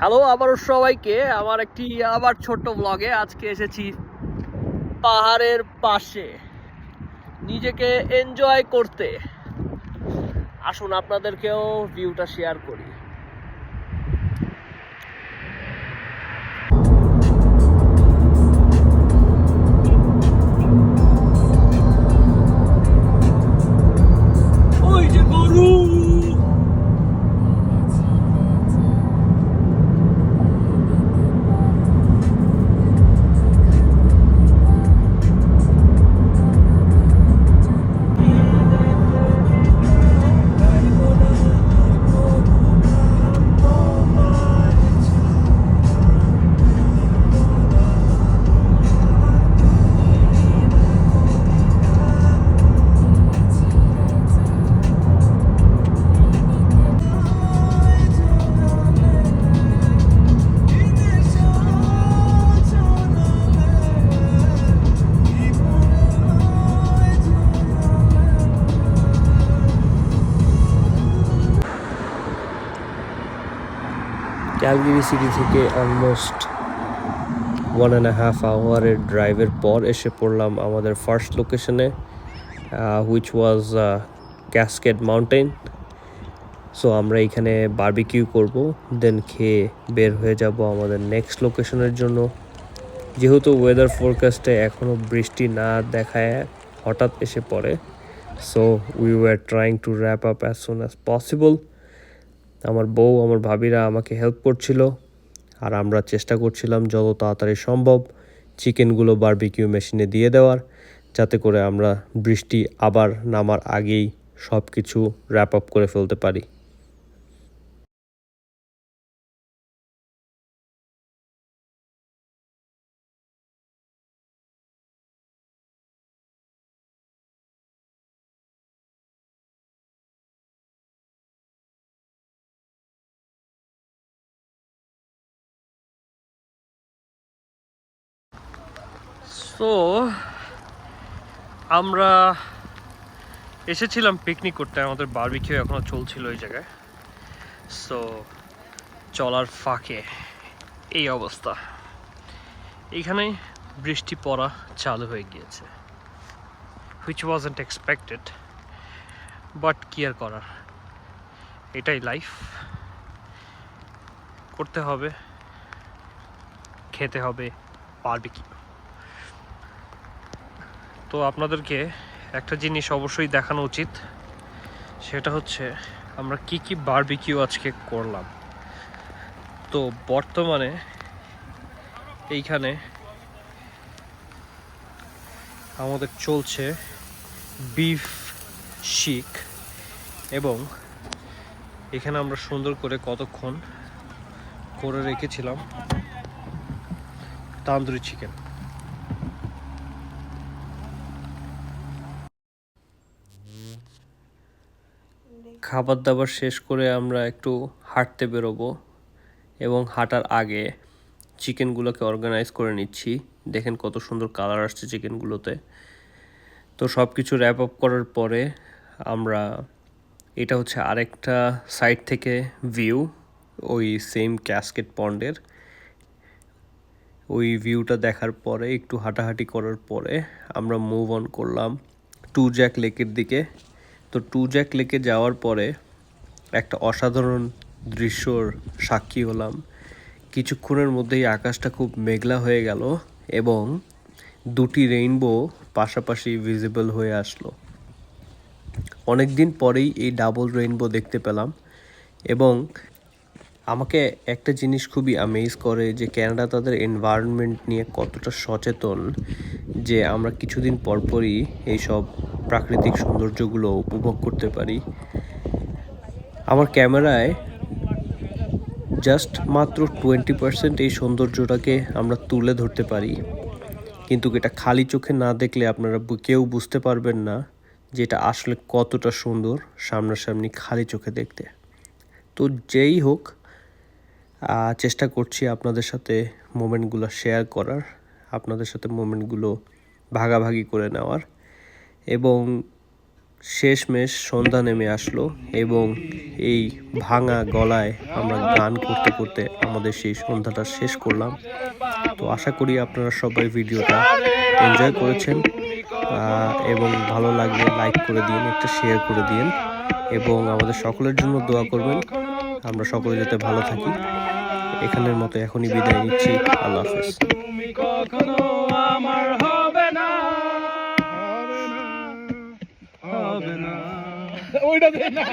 Hello আবারও সবাইকে আমার একটি আবার ছোট্ট ব্লগে আজকে এসেছি পাহাড়ের পাশে নিজেকে এনজয় করতে। আসুন আপনাদেরকেও ভিউটা শেয়ার করি। ওই যে গরু, ক্যালগেরি সিটি থেকে অলমোস্ট 1.5 আওয়ারের ড্রাইভের পর এসে পড়লাম আমাদের ফার্স্ট লোকেশনে, which was cascade mountain. So আমরা এখানে বারবিকিউ করব, দেন খেয়ে বের হয়ে যাব আমাদের নেক্সট লোকেশনের জন্য। যেহেতু ওয়েদার ফোরকাস্টে এখনও বৃষ্টি না দেখায় হঠাৎ এসে পড়ে, so we were trying to wrap up as soon as possible. আমার বউ, আমার ভাবিরা আমাকে হেল্প করছিল, আর আমরা চেষ্টা করছিলাম যত তাড়াতাড়ি সম্ভব চিকেনগুলো বারবিকিউ মেশিনে দিয়ে দেওয়ার, যাতে করে আমরা বৃষ্টি আবার নামার আগেই সব কিছু র্যাপ আপ করে ফেলতে পারি। সো আমরা এসেছিলাম পিকনিক করতে, আমাদের বারবিকিউ এখনও চলছিল ওই জায়গায়। সো চলার ফাঁকে এই অবস্থা, এইখানে বৃষ্টি পড়া চালু হয়ে গিয়েছে, হুইচ ওয়াজন্ট এক্সপেক্টেড, বাট কি আর করার, এটাই লাইফ। করতে হবে, খেতে হবে বারবিকিউ। তো আপনাদেরকে একটা জিনিস অবশ্যই দেখানো উচিত, সেটা হচ্ছে আমরা কি কি বারবিকিউ আজকে করলাম। তো বর্তমানে এইখানে আমাদের চলছে বিফ শিক, এবং এখানে আমরা সুন্দর করে কতক্ষণ করে রেখেছিলাম তান্দুরি চিকেন। খাবার দাবার শেষ করে আমরা একটু হাঁটতে বেরোবো, এবং হাঁটার আগে চিকেনগুলোকে অর্গানাইজ করে নিচ্ছি। দেখেন কত সুন্দর কালার আসছে চিকেনগুলোতে। তো সব কিছু র্যাপ আপ করার পরে আমরা, এটা হচ্ছে আরেকটা সাইড থেকে ভিউ, ওই সেম ক্যাসকেড পন্ডের ওই ভিউটা দেখার পরে একটু হাঁটাহাঁটি করার পরে আমরা মুভ অন করলাম টু জ্যাক লেকের দিকে। তো টু জ্যাক লেকে যাওয়ার পরে একটা অসাধারণ দৃশ্যর সাক্ষী হলাম। কিছুক্ষণের মধ্যেই আকাশটা খুব মেঘলা হয়ে গেল এবং দুটি রেইনবো পাশাপাশি ভিজিবল হয়ে আসলো। অনেক দিন পরেই এই ডাবল রেইনবো দেখতে পেলাম, এবং আমাকে একটা জিনিস খুবই অ্যামেজ করে যে ক্যানাডা তাদের এনভায়রনমেন্ট নিয়ে কতটা সচেতন, যে আমরা কিছুদিন পরপরই এইসব প্রাকৃতিক সৌন্দর্যগুলো উপভোগ করতে পারি। আমার ক্যামেরায় জাস্ট মাত্র 20% এই সৌন্দর্যটাকে আমরা তুলে ধরতে পারি, কিন্তু এটা খালি চোখে না দেখলে আপনারা কেউ বুঝতে পারবেন না যে এটা আসলে কতটা সুন্দর সামনাসামনি খালি চোখে দেখতে। তো যেই হোক, চেষ্টা করছি আপনাদের সাথে মোমেন্টগুলো শেয়ার করার, আপনাদের সাথে মোমেন্টগুলো ভাগাভাগি করে নেওয়ার, এবং শেষমেশ সন্ধ্যা নেমে আসলো এবং এই ভাঙা গলায় আমরা গান করতে করতে আমাদের সেই সন্ধ্যাটা শেষ করলাম। তো আশা করি আপনারা সবাই ভিডিওটা এনজয় করেছেন এবং ভালো লাগলে লাইক করে দিন, একটা শেয়ার করে দিন এবং আমাদের সকলের জন্য দোয়া করবেন, আমরা সকলে যাতে ভালো থাকি। এখানের মতো এখনই বিদায় নিচ্ছি। আল্লাহ হাফেজ। তুমি কখনো আমার হবে না, হবে না, হবে না, ওইটা দে না।